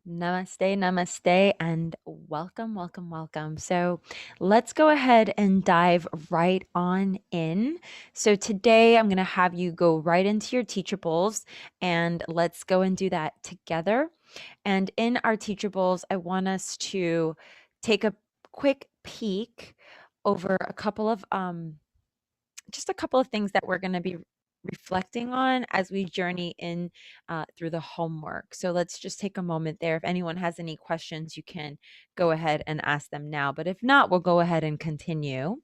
Namaste, namaste, and welcome, welcome, welcome. So let's go ahead and dive right on in. So today I'm going to have you go right into your teachables and let's go and do that together. And in our teachables, I want us to take a quick peek over just a couple of things that we're going to be reflecting on as we journey in through the homework. So let's just take a moment there. If anyone has any questions, you can go ahead and ask them now. But if not, we'll go ahead and continue.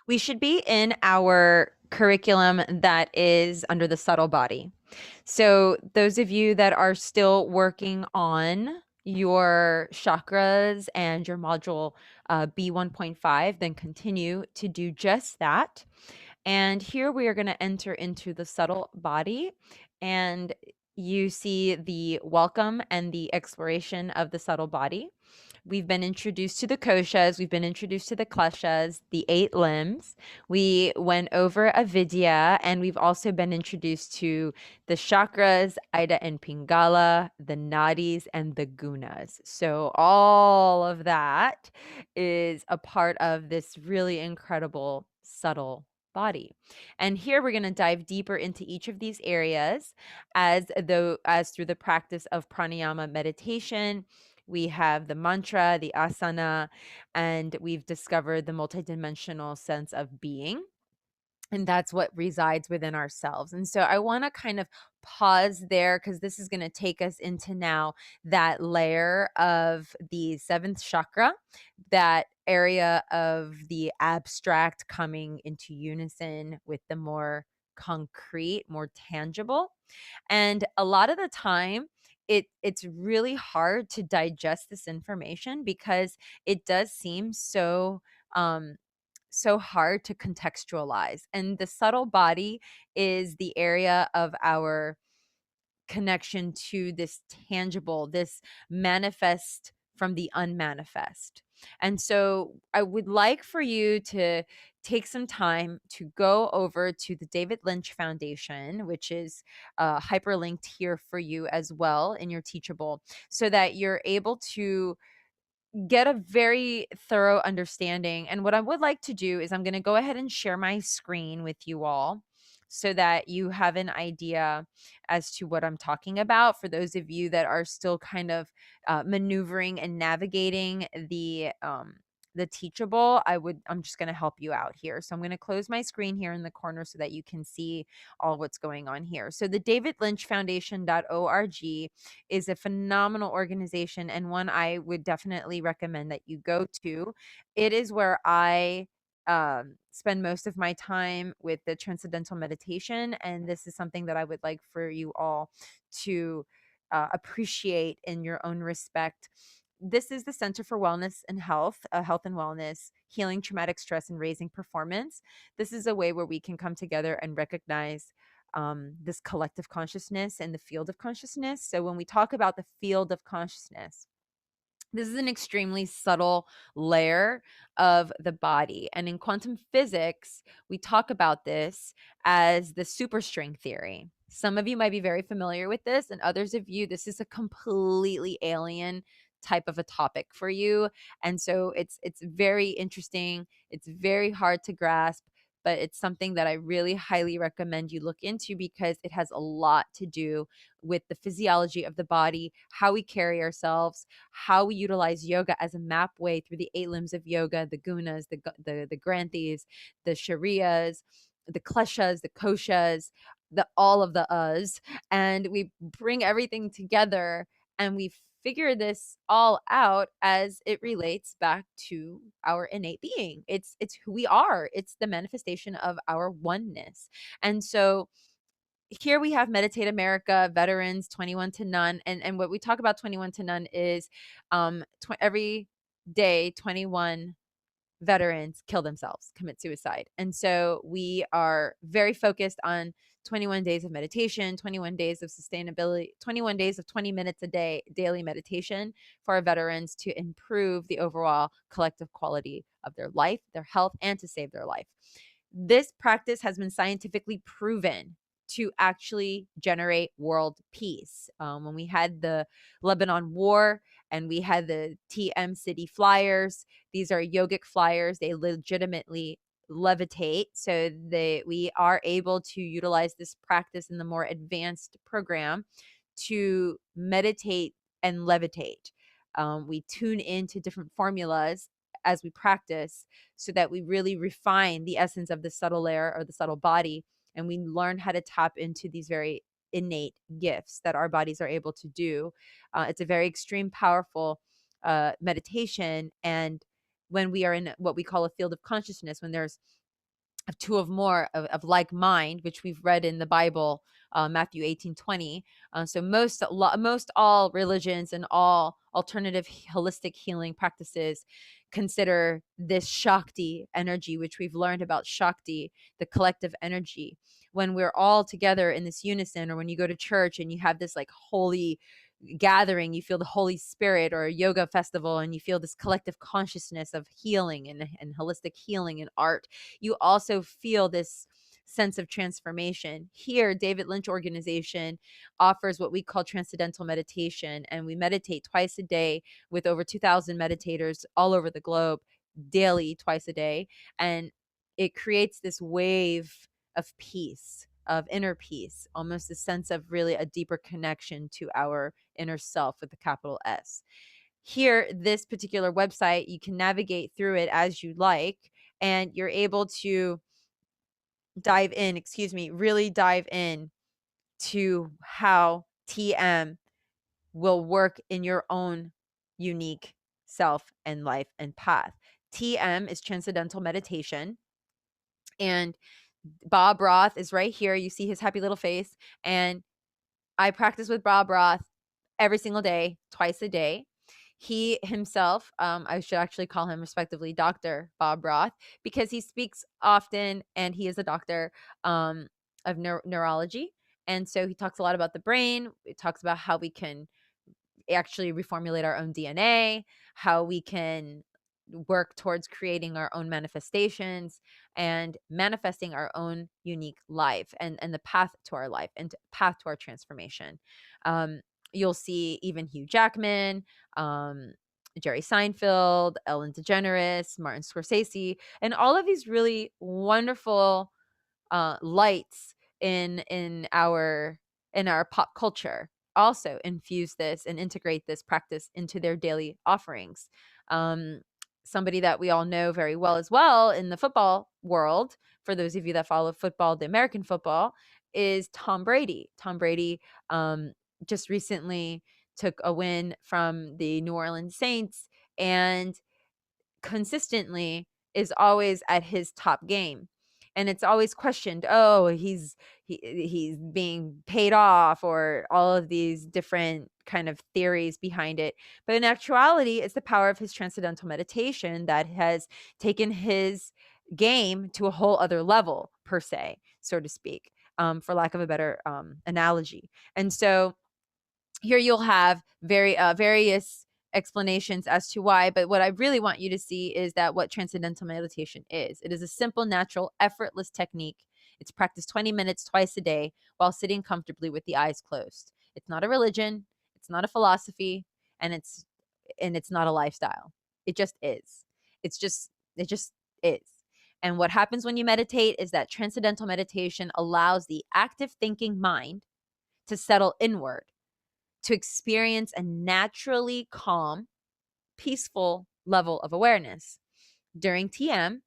We should be in our curriculum that is under the subtle body. So those of you that are still working on your chakras and your module B1.5, then continue to do just that. And here we are going to enter into the subtle body, and you see the welcome and the exploration of the subtle body. We've been introduced to the Koshas. We've been introduced to the Kleshas, the 8 limbs. We went over Avidya, and we've also been introduced to the Chakras, Ida and Pingala, the Nadis, and the Gunas. So all of that is a part of this really incredible subtle body. And here we're going to dive deeper into each of these areas as through the practice of pranayama meditation. We have the mantra, the asana, and we've discovered the multidimensional sense of being. And that's what resides within ourselves. And so I want to kind of pause there because this is going to take us into now that layer of the seventh chakra, that area of the abstract coming into unison with the more concrete, more tangible. And a lot of the time, it's really hard to digest this information because it does seem so hard to contextualize. And the subtle body is the area of our connection to this tangible, this manifest from the unmanifest. And so I would like for you to take some time to go over to the David Lynch Foundation, which is hyperlinked here for you as well in your teachable, so that you're able to get a very thorough understanding. And what I would like to do is I'm going to go ahead and share my screen with you all so that you have an idea as to what I'm talking about. For those of you that are still kind of maneuvering and navigating the teachable, I'm just going to help you out here. So I'm going to close my screen here in the corner so that you can see all what's going on here. So the davidlynchfoundation.org is a phenomenal organization and one I would definitely recommend that you go to. It is where I spend most of my time with the Transcendental Meditation, and this is something that I would like for you all to appreciate in your own respect. This is the Center for Wellness and Health, Health and Wellness, Healing Traumatic Stress and Raising Performance. This is a way where we can come together and recognize this collective consciousness and the field of consciousness. So when we talk about the field of consciousness, this is an extremely subtle layer of the body. And in quantum physics, we talk about this as the superstring theory. Some of you might be very familiar with this, and others of you, this is a completely alien type of a topic for you. And so it's very interesting. It's very hard to grasp, but it's something that I really highly recommend you look into because it has a lot to do with the physiology of the body, how we carry ourselves, how we utilize yoga as a map way through the 8 limbs of yoga, the gunas, the granthis, the shariyas, the kleshas, the koshas, all of the us, and we bring everything together and we figure this all out as it relates back to our innate being. It's who we are. It's the manifestation of our oneness. And so here we have Meditate America, veterans, 21 to none. And what we talk about 21 to none is every day, 21 veterans kill themselves, commit suicide. And so we are very focused on 21 days of meditation, 21 days of sustainability, 21 days of 20 minutes a day, daily meditation for our veterans to improve the overall collective quality of their life, their health, and to save their life. This practice has been scientifically proven to actually generate world peace. When we had the Lebanon War and we had the TM City flyers, these are yogic flyers. They legitimately levitate, so that we are able to utilize this practice in the more advanced program to meditate and levitate. We tune into different formulas as we practice so that we really refine the essence of the subtle layer or the subtle body, and we learn how to tap into these very innate gifts that our bodies are able to do. It's a very extreme, powerful meditation. And when we are in what we call a field of consciousness, when there's of two of more of like mind, which we've read in the Bible, Matthew 18:20. So most all religions and all alternative holistic healing practices consider this Shakti energy, which we've learned about Shakti, the collective energy. When we're all together in this unison, or when you go to church and you have this like holy gathering, you feel the Holy Spirit, or a yoga festival, and you feel this collective consciousness of healing and holistic healing and art, you also feel this sense of transformation. Here, David Lynch Organization offers what we call Transcendental Meditation, and we meditate twice a day with over 2,000 meditators all over the globe, daily, twice a day. And it creates this wave of peace, of inner peace, almost a sense of really a deeper connection to our inner self with the capital S. Here, this particular website, you can navigate through it as you like, and you're able to really dive in to how TM will work in your own unique self and life and path. TM is Transcendental Meditation. And Bob Roth is right here. You see his happy little face. And I practice with Bob Roth every single day, twice a day. He himself, I should actually call him respectively Dr. Bob Roth, because he speaks often and he is a doctor of neurology. And so he talks a lot about the brain. He talks about how we can actually reformulate our own DNA, how we can work towards creating our own manifestations and manifesting our own unique life, and the path to our life and path to our transformation. You'll see even Hugh Jackman, Jerry Seinfeld, Ellen DeGeneres, Martin Scorsese, and all of these really wonderful lights in our pop culture also infuse this and integrate this practice into their daily offerings. Somebody that we all know very well as well in the football world, for those of you that follow football, the American football, is Tom Brady. Tom Brady just recently took a win from the New Orleans Saints, and consistently is always at his top game. And it's always questioned, oh, he's being paid off, or all of these different kind of theories behind it. But in actuality, it's the power of his transcendental meditation that has taken his game to a whole other level, per se, so to speak, for lack of a better analogy. And so here you'll have various explanations as to why, but what I really want you to see is that what transcendental meditation is. It is a simple, natural, effortless technique. It's practiced 20 minutes twice a day while sitting comfortably with the eyes closed. It's not a religion, it's not a philosophy, and it's not a lifestyle. It just is. It just is. And what happens when you meditate is that transcendental meditation allows the active thinking mind to settle inward, to experience a naturally calm, peaceful level of awareness. During TM,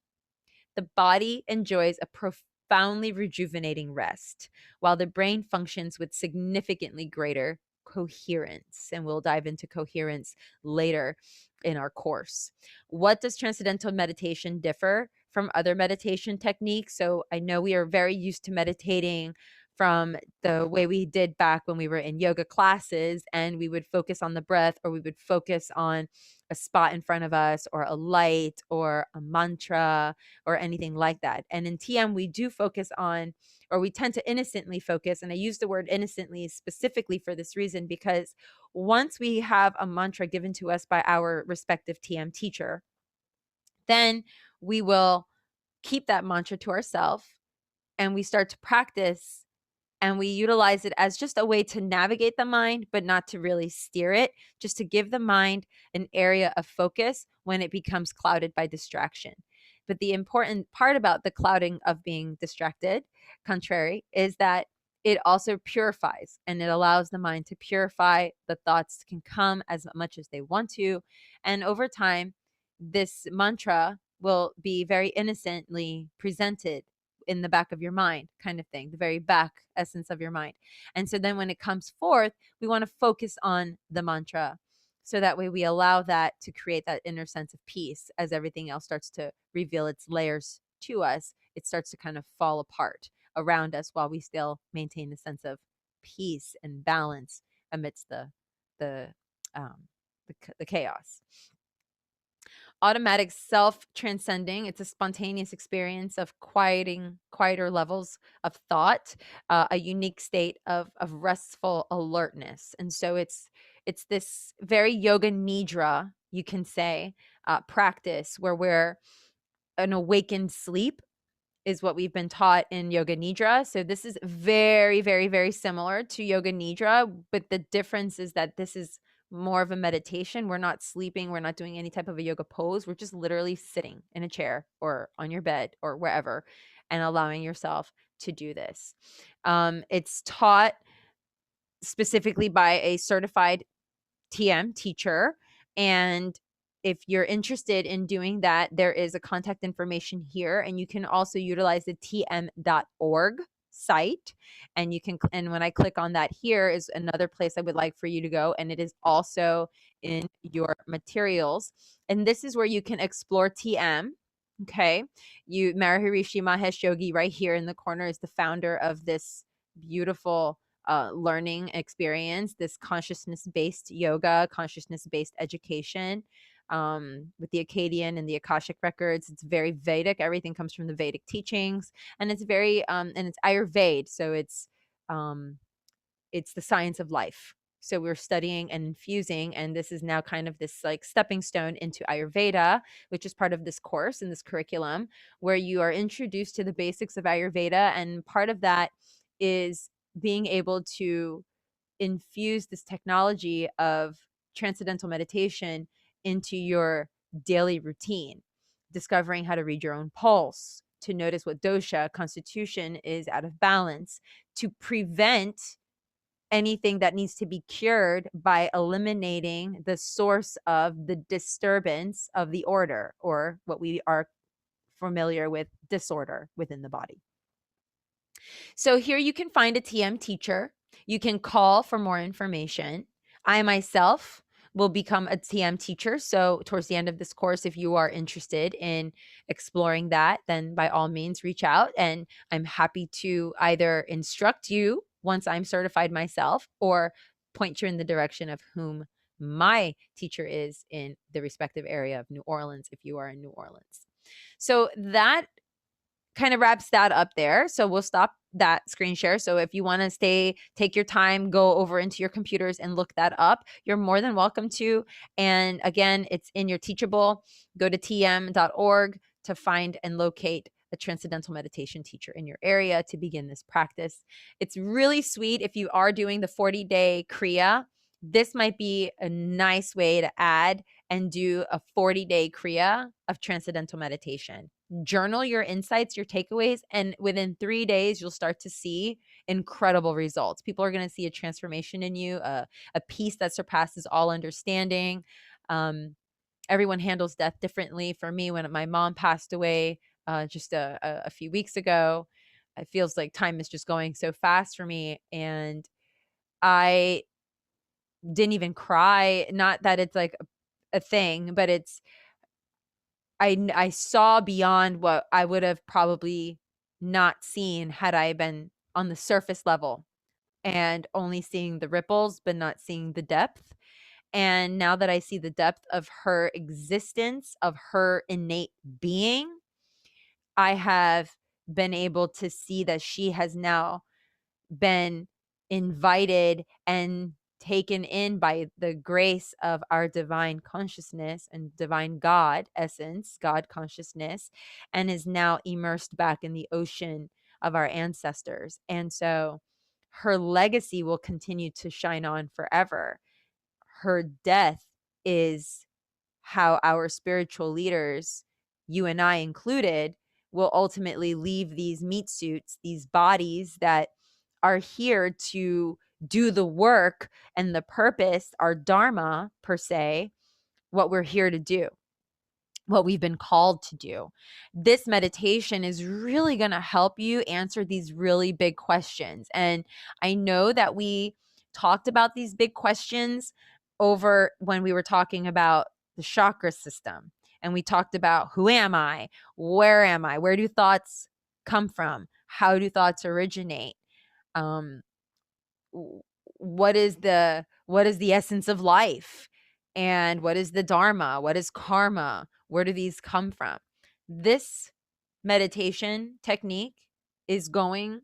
the body enjoys a profoundly rejuvenating rest, while the brain functions with significantly greater coherence. And we'll dive into coherence later in our course. What does transcendental meditation differ from other meditation techniques? So I know we are very used to meditating from the way we did back when we were in yoga classes, and we would focus on the breath, or we would focus on a spot in front of us, or a light, or a mantra, or anything like that. And in TM, we do focus on, or we tend to innocently focus. And I use the word innocently specifically for this reason, because once we have a mantra given to us by our respective TM teacher, then we will keep that mantra to ourselves, and we start to practice And we utilize it as just a way to navigate the mind, but not to really steer it, just to give the mind an area of focus when it becomes clouded by distraction. But the important part about the clouding of being distracted, contrary, is that it also purifies, and it allows the mind to purify. The thoughts can come as much as they want to. And over time, this mantra will be very innocently presented in the back of your mind, kind of thing, the very back essence of your mind. And so then when it comes forth, we want to focus on the mantra. So that way we allow that to create that inner sense of peace as everything else starts to reveal its layers to us. It starts to kind of fall apart around us while we still maintain a sense of peace and balance amidst the um, the chaos. Automatic self-transcending, it's a spontaneous experience of quieter levels of thought, a unique state of restful alertness. And so it's this very yoga nidra, you can say, practice where we're an awakened sleep is what we've been taught in Yoga Nidra. So this is very, very, very similar to Yoga Nidra, but the difference is that this is more of a meditation. We're not sleeping. We're not doing any type of a yoga pose. We're just literally sitting in a chair or on your bed or wherever and allowing yourself to do this. It's taught specifically by a certified TM teacher. And if you're interested in doing that, there is a contact information here, and you can also utilize the tm.org site. And you can, and when I click on that, here is another place I would like for you to go. And it is also in your materials. And this is where you can explore TM. Okay. Maharishi Mahesh Yogi right here in the corner is the founder of this beautiful learning experience, this consciousness-based yoga, consciousness-based education, with the Akkadian and the Akashic records. It's very Vedic. Everything comes from the Vedic teachings, and it's very and it's Ayurveda, so it's the science of life. So we're studying and infusing, and this is now kind of this like stepping stone into Ayurveda, which is part of this course in this curriculum, where you are introduced to the basics of Ayurveda, and part of that is being able to infuse this technology of transcendental meditation into your daily routine, discovering how to read your own pulse, to notice what dosha, constitution is out of balance, to prevent anything that needs to be cured by eliminating the source of the disturbance of the order, or what we are familiar with, disorder within the body. So here you can find a TM teacher. You can call for more information. I myself will become a TM teacher. So towards the end of this course, if you are interested in exploring that, then by all means reach out, and I'm happy to either instruct you once I'm certified myself or point you in the direction of whom my teacher is in the respective area of New Orleans if you are in New Orleans. So that kind of wraps that up there. So we'll stop that screen share. So if you want to take your time, go over into your computers and look that up, you're more than welcome to. And again, it's in your Teachable. Go to tm.org to find and locate a transcendental meditation teacher in your area to begin this practice. It's really sweet if you are doing the 40-day Kriya. This might be a nice way to add and do a 40-day Kriya of transcendental meditation. Journal your insights, your takeaways, and within 3 days, you'll start to see incredible results. People are going to see a transformation in you, a peace that surpasses all understanding. Everyone handles death differently. For me, when my mom passed away just a few weeks ago, it feels like time is just going so fast for me. And I didn't even cry. Not that it's like a thing, but it's, I saw beyond what I would have probably not seen had I been on the surface level and only seeing the ripples, but not seeing the depth. And now that I see the depth of her existence, of her innate being, I have been able to see that she has now been invited and taken in by the grace of our divine consciousness and divine God essence, God consciousness, and is now immersed back in the ocean of our ancestors. And so her legacy will continue to shine on forever. Her death is how our spiritual leaders, you and I included, will ultimately leave these meat suits, these bodies that are here to do the work and the purpose, our dharma per se, what we're here to do, what we've been called to do. This meditation is really going to help you answer these really big questions. And I know that we talked about these big questions over when we were talking about the chakra system. And we talked about, who am I? Where am I? Where do thoughts come from? How do thoughts originate? Um, what is the essence of life, and what is the dharma, what is karma, where do these come from? This meditation technique is going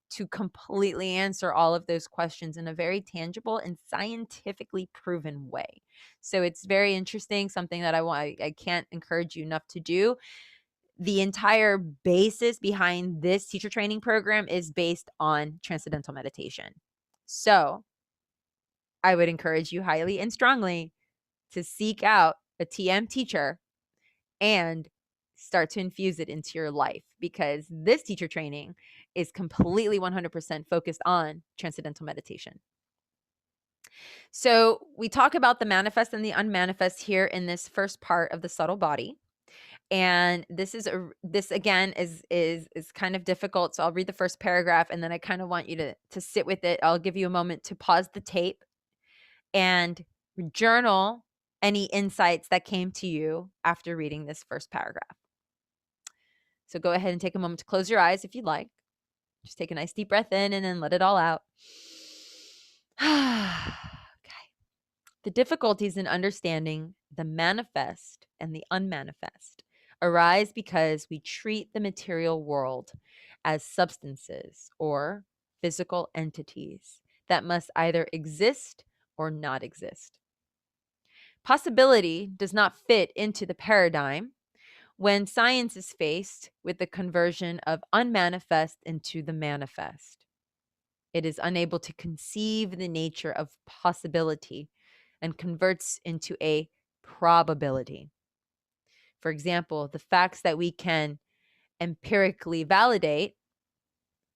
to completely answer all of those questions in a very tangible and scientifically proven way. So it's very interesting, something that I can't encourage you enough to do. The entire basis behind this teacher training program is based on transcendental meditation. So I would encourage you highly and strongly to seek out a TM teacher and start to infuse it into your life, because this teacher training is completely 100% focused on transcendental meditation. So we talk about the manifest and the unmanifest here in this first part of the subtle body. And this again is kind of difficult. So I'll read the first paragraph, and then I kind of want you to sit with it. I'll give you a moment to pause the tape and journal any insights that came to you after reading this first paragraph. So go ahead and take a moment to close your eyes if you'd like. Just take a nice deep breath in and then let it all out. Okay. The difficulties in understanding the manifest and the unmanifest arise because we treat the material world as substances or physical entities that must either exist or not exist. Possibility does not fit into the paradigm when science is faced with the conversion of unmanifest into the manifest. It is unable to conceive the nature of possibility and converts into a probability. For example, the facts that we can empirically validate,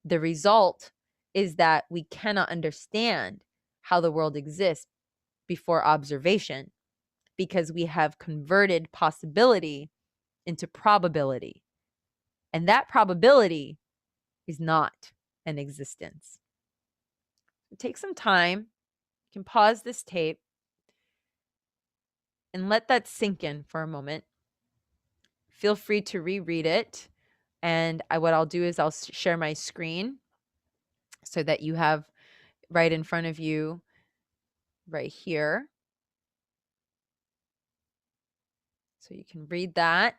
the result is that we cannot understand how the world exists before observation, because we have converted possibility into probability. And that probability is not an existence. Take some time. You can pause this tape and let that sink in for a moment. Feel free to reread it. And what I'll do is I'll share my screen so that you have right in front of you right here. So you can read that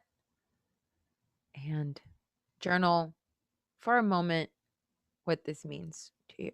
and journal for a moment what this means to you.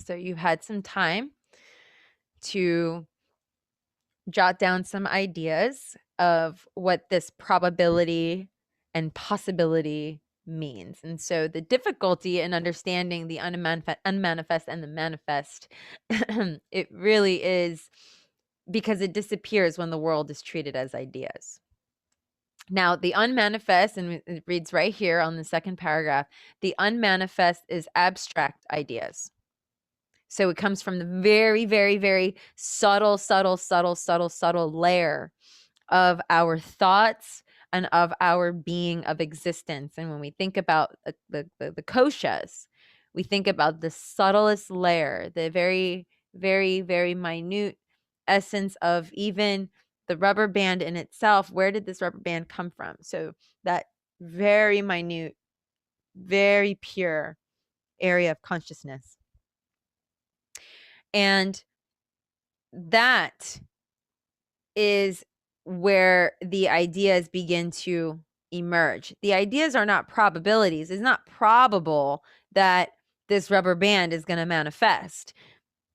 So you've had some time to jot down some ideas of what this probability and possibility means. And so the difficulty in understanding the unmanifest and the manifest, it really is because it disappears when the world is treated as ideas. Now, the unmanifest, and it reads right here on the second paragraph, the unmanifest is abstract ideas. So it comes from the very, very, very subtle layer of our thoughts and of our being of existence. And when we think about the Koshas, we think about the subtlest layer, the very, very, very minute essence of even the rubber band in itself. Where did this rubber band come from? So that very minute, very pure area of consciousness. And that is where the ideas begin to emerge. The ideas are not probabilities. It's not probable that this rubber band is going to manifest.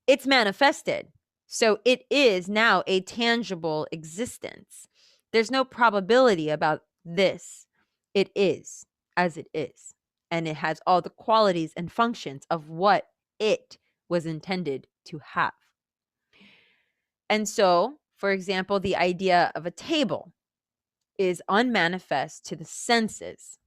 It's manifested. So it is now a tangible existence. There's no probability about this. It is as it is. And it has all the qualities and functions of what it was intended to have. And so, for example, the idea of a table is unmanifest to the senses.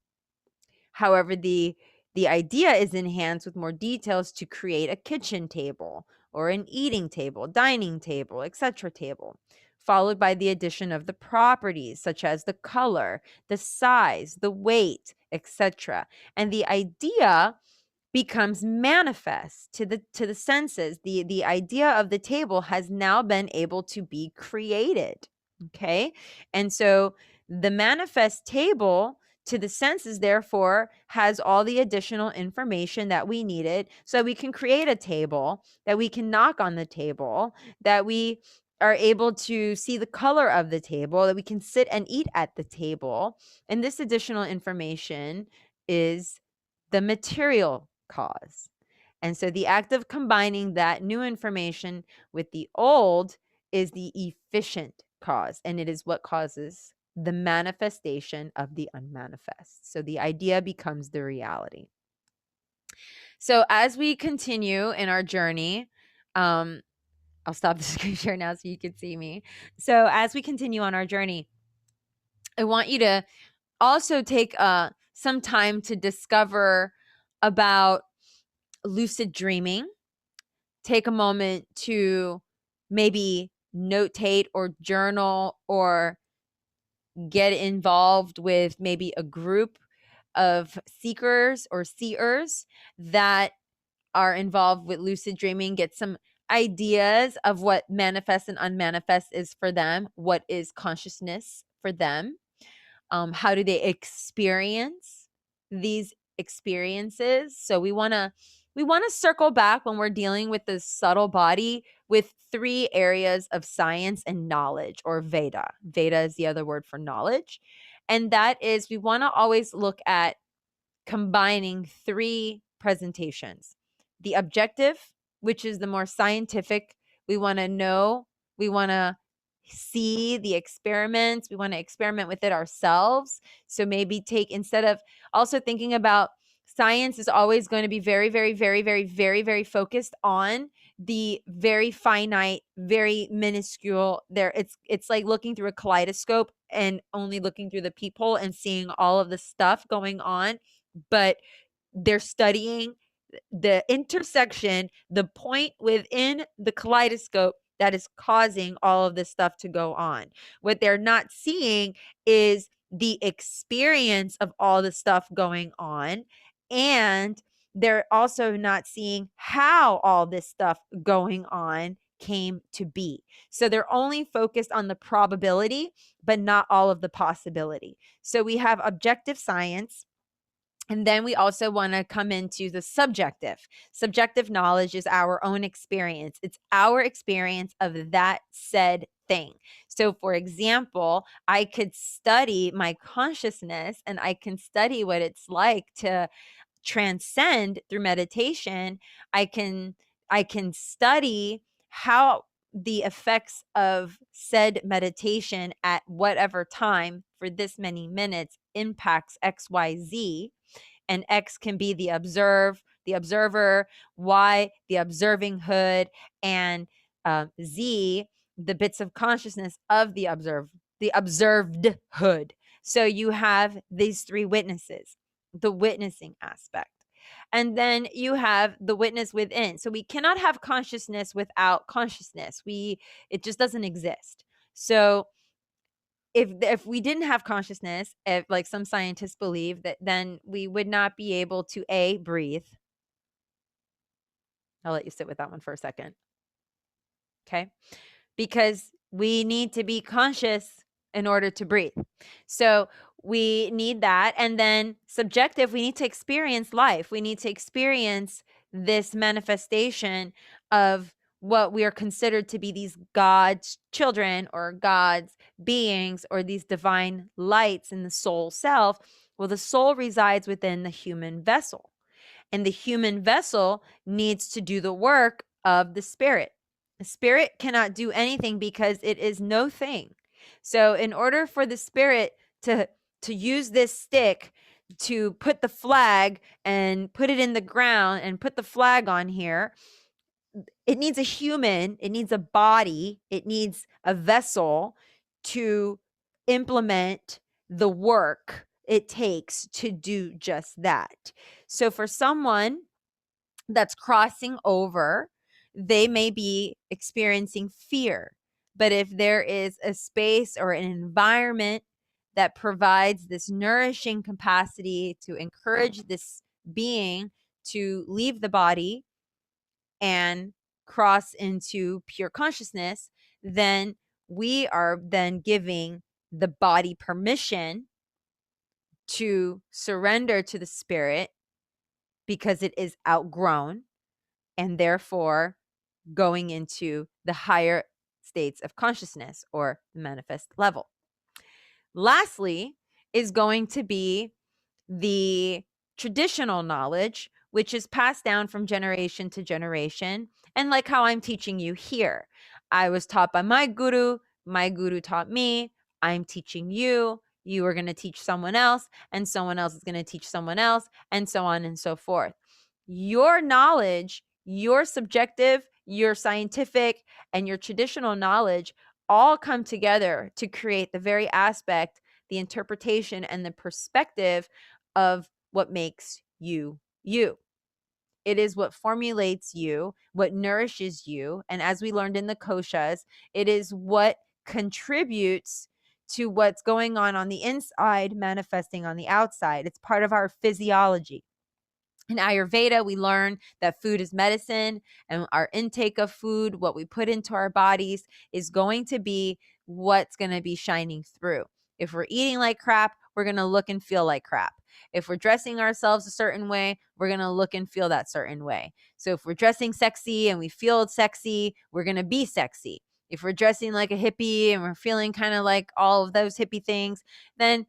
However, the idea is enhanced with more details to create a kitchen table or an eating table, dining table, etc. table, followed by the addition of the properties such as the color, the size, the weight, etc. And the idea becomes manifest to the senses. The idea of the table has now been able to be created. Okay. And so the manifest table to the senses, therefore, has all the additional information that we needed so we can create a table, that we can knock on the table, that we are able to see the color of the table, that we can sit and eat at the table. And this additional information is the material cause. And so the act of combining that new information with the old is the efficient cause, and it is what causes the manifestation of the unmanifest. So the idea becomes the reality. So as we continue in our journey, I'll stop the screen share now so you can see me. So as we continue on our journey, I want you to also take some time to discover about lucid dreaming. Take a moment to maybe notate or journal or get involved with maybe a group of seekers or seers that are involved with lucid dreaming. Get some ideas of what manifest and unmanifest is for them. What is consciousness for them? How do they experience these experiences? So we want to circle back when we're dealing with the subtle body with 3 areas of science and knowledge, or Veda. Veda is the other word for knowledge. And that is, we want to always look at combining 3 presentations. The objective, which is the more scientific. We want to know, we want to see the experiments, we want to experiment with it ourselves. So maybe instead of also thinking about science is always going to be very, very, very, very, very, very focused on the very finite, very minuscule. It's like looking through a kaleidoscope and only looking through the peephole and seeing all of the stuff going on. But they're studying the intersection, the point within the kaleidoscope that is causing all of this stuff to go on. What they're not seeing is the experience of all the stuff going on. And they're also not seeing how all this stuff going on came to be. So they're only focused on the probability, but not all of the possibility. So we have objective science. And then we also want to come into the subjective. Subjective knowledge is our own experience. It's our experience of that said thing. So, for example, I could study my consciousness and I can study what it's like to transcend through meditation. I can study how the effects of said meditation at whatever time for this many minutes impacts XYZ. And X can be the observer, Y, the observing hood, and Z, the bits of consciousness of the observed hood. So you have these 3 witnesses, the witnessing aspect. And then you have the witness within. So we cannot have consciousness without consciousness. It just doesn't exist. So if we didn't have consciousness, if like some scientists believe that, then we would not be able to breathe. I'll let you sit with that one for a second. Okay? Because we need to be conscious in order to breathe. So we need that. And then subjective, we need to experience life. We need to experience this manifestation of what we are considered to be these God's children or God's beings or these divine lights in the soul self. Well, the soul resides within the human vessel, and the human vessel needs to do the work of the spirit. The spirit cannot do anything because it is no thing. So in order for the spirit to use this stick to put the flag and put it in the ground and put the flag on here, it needs a human, it needs a body, it needs a vessel to implement the work it takes to do just that. So for someone that's crossing over, they may be experiencing fear. But if there is a space or an environment that provides this nourishing capacity to encourage this being to leave the body and cross into pure consciousness, then we are then giving the body permission to surrender to the spirit because it is outgrown and therefore going into the higher states of consciousness or the manifest level. Lastly is going to be the traditional knowledge, which is passed down from generation to generation. And like how I'm teaching you here, I was taught by my guru taught me, I'm teaching you, you are going to teach someone else, and someone else is going to teach someone else, and so on and so forth. Your knowledge, your subjective, your scientific, and your traditional knowledge all come together to create the very aspect, the interpretation, and the perspective of what makes you you. It is what formulates you, what nourishes you. And as we learned in the Koshas, it is what contributes to what's going on the inside, manifesting on the outside. It's part of our physiology. In Ayurveda, we learn that food is medicine, and our intake of food, what we put into our bodies, is going to be what's going to be shining through. If we're eating like crap, we're going to look and feel like crap. If we're dressing ourselves a certain way, we're going to look and feel that certain way. So if we're dressing sexy and we feel sexy, we're going to be sexy. If we're dressing like a hippie and we're feeling kind of like all of those hippie things, then,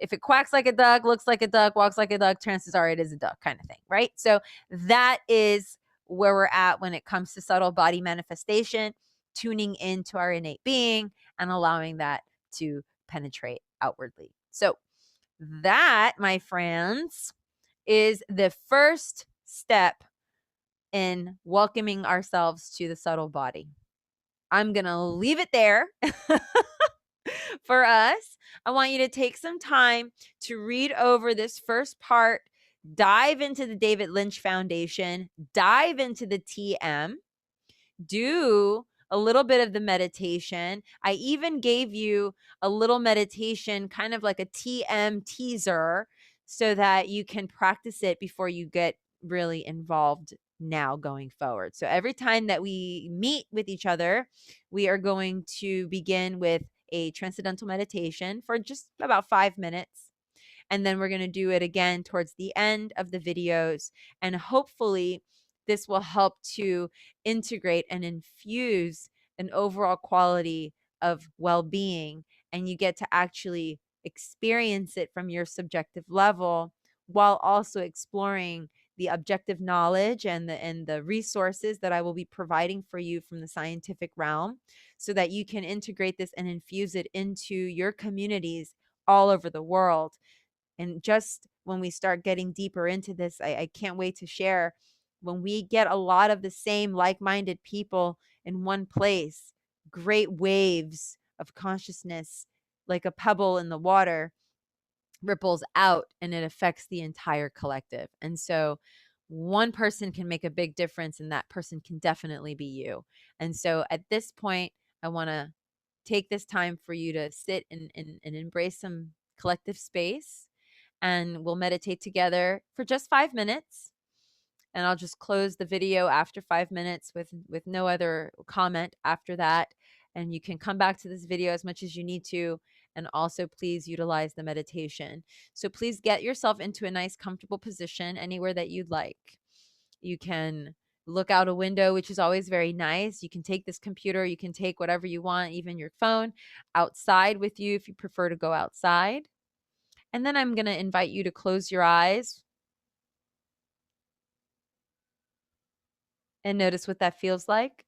if it quacks like a duck, looks like a duck, walks like a duck, chances are it is a duck kind of thing, right? So that is where we're at when it comes to subtle body manifestation, tuning into our innate being and allowing that to penetrate outwardly. So that, my friends, is the first step in welcoming ourselves to the subtle body. I'm going to leave it there. For us, I want you to take some time to read over this first part, dive into the David Lynch Foundation, dive into the TM, do a little bit of the meditation. I even gave you a little meditation, kind of like a TM teaser, so that you can practice it before you get really involved now going forward. So every time that we meet with each other, we are going to begin with a transcendental meditation for just about 5 minutes. And then we're going to do it again towards the end of the videos. And hopefully this will help to integrate and infuse an overall quality of well-being. And you get to actually experience it from your subjective level while also exploring the objective knowledge and the resources that I will be providing for you from the scientific realm, so that you can integrate this and infuse it into your communities all over the world. And just when we start getting deeper into this, I can't wait to share. When we get a lot of the same like-minded people in one place, great waves of consciousness, like a pebble in the water, ripples out and it affects the entire collective. And so one person can make a big difference, and that person can definitely be you. And so at this point, I want to take this time for you to sit and embrace some collective space, and we'll meditate together for just 5 minutes. And I'll just close the video after 5 minutes with no other comment after that. And you can come back to this video as much as you need to. and also please utilize the meditation. So please get yourself into a nice, comfortable position anywhere that you'd like. You can look out a window, which is always very nice. You can take this computer, you can take whatever you want, even your phone, outside with you if you prefer to go outside. And then I'm going to invite you to close your eyes and notice what that feels like.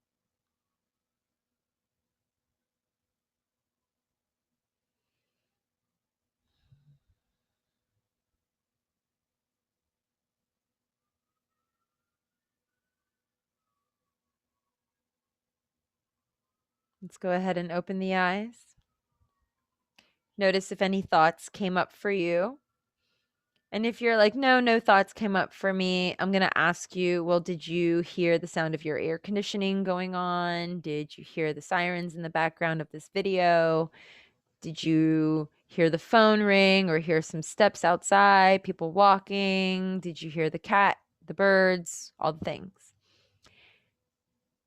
Let's go ahead and open the eyes. Notice if any thoughts came up for you. And if you're like, no thoughts came up for me, I'm going to ask you, well, did you hear the sound of your air conditioning going on? Did you hear the sirens in the background of this video? Did you hear the phone ring or hear some steps outside, people walking? Did you hear the cat, the birds, all the things?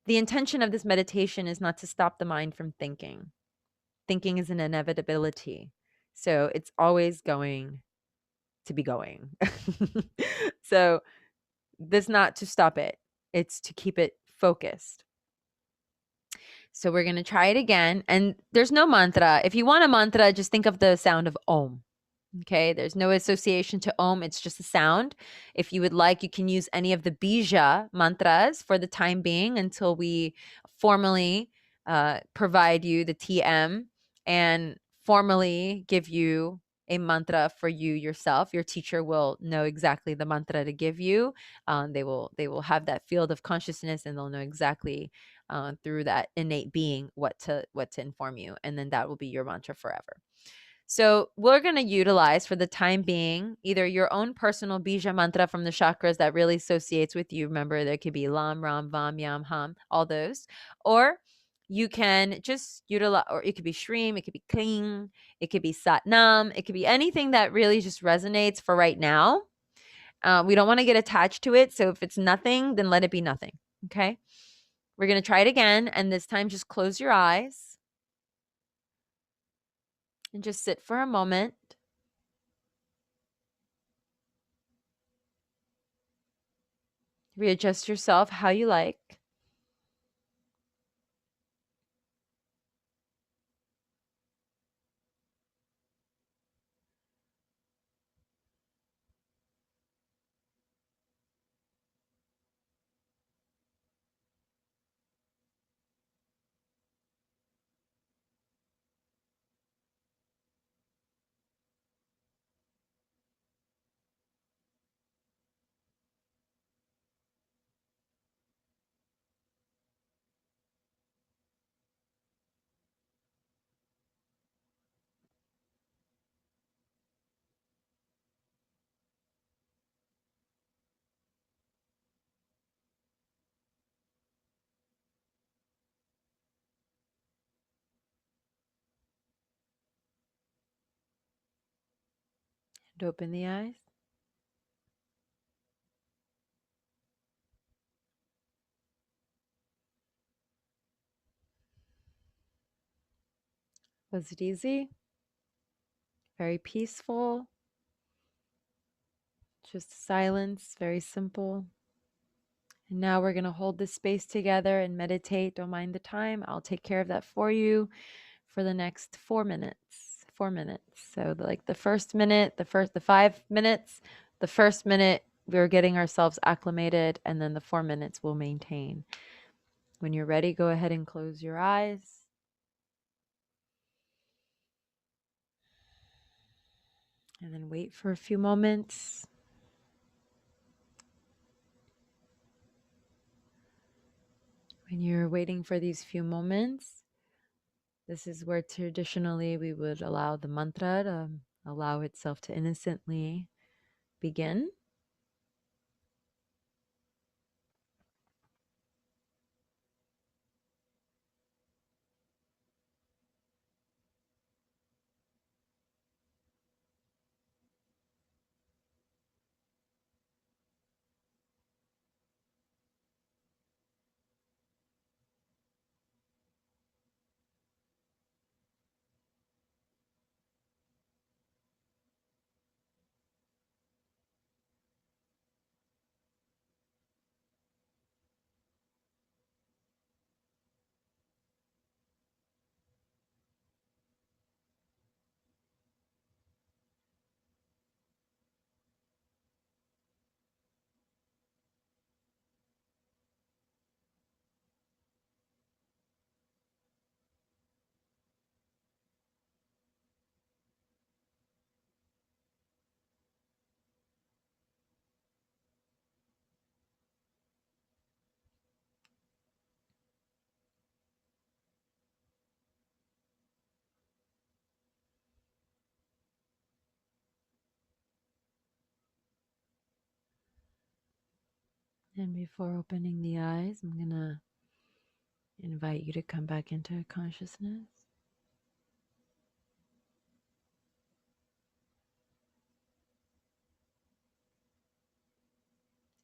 The intention of this meditation is not to stop the mind from thinking. Thinking is an inevitability. So it's always going to be going. So this not to stop it. It's to keep it focused. So we're going to try it again. And there's no mantra. If you want a mantra, just think of the sound of Om. Okay, there's no association to Om. It's just a sound. If you would like, you can use any of the Bija mantras for the time being until we formally provide you the TM and formally give you a mantra for you yourself. Your teacher will know exactly the mantra to give you. They will have that field of consciousness, and they'll know exactly through that innate being what to inform you, and then that will be your mantra forever. So we're going to utilize for the time being either your own personal bija mantra from the chakras that really associates with you. Remember, there could be lam, ram, vam, yam, ham, all those. Or you can just utilize, or it could be shreem, it could be kling, it could be sat nam, it could be anything that really just resonates for right now. We don't want to get attached to it. So if it's nothing, then let it be nothing. Okay. We're going to try it again. And this time, just close your eyes. And just sit for a moment. Readjust yourself how you like. And open the eyes. Was it easy? Very peaceful. Just silence, very simple. And now we're going to hold this space together and meditate. Don't mind the time. I'll take care of that for you for the next 4 minutes. 4 minutes. So like the first minute, the 5 minutes, the first minute we're getting ourselves acclimated, and then the 4 minutes we'll maintain. When you're ready, go ahead and close your eyes. And then wait for a few moments. When you're waiting for these few moments, this is where traditionally we would allow the mantra to allow itself to innocently begin. And before opening the eyes, I'm going to invite you to come back into consciousness.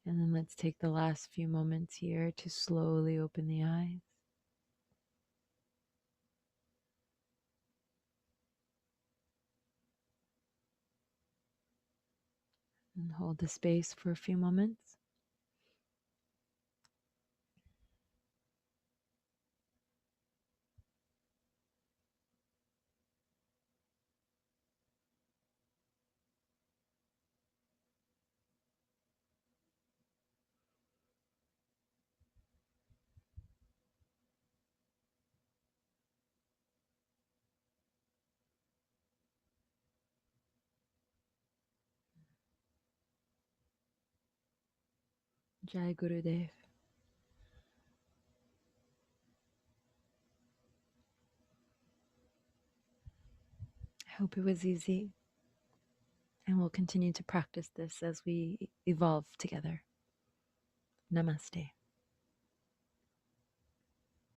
And then let's take the last few moments here to slowly open the eyes. And hold the space for a few moments. Jai Gurudev. I hope it was easy. And we'll continue to practice this as we evolve together. Namaste.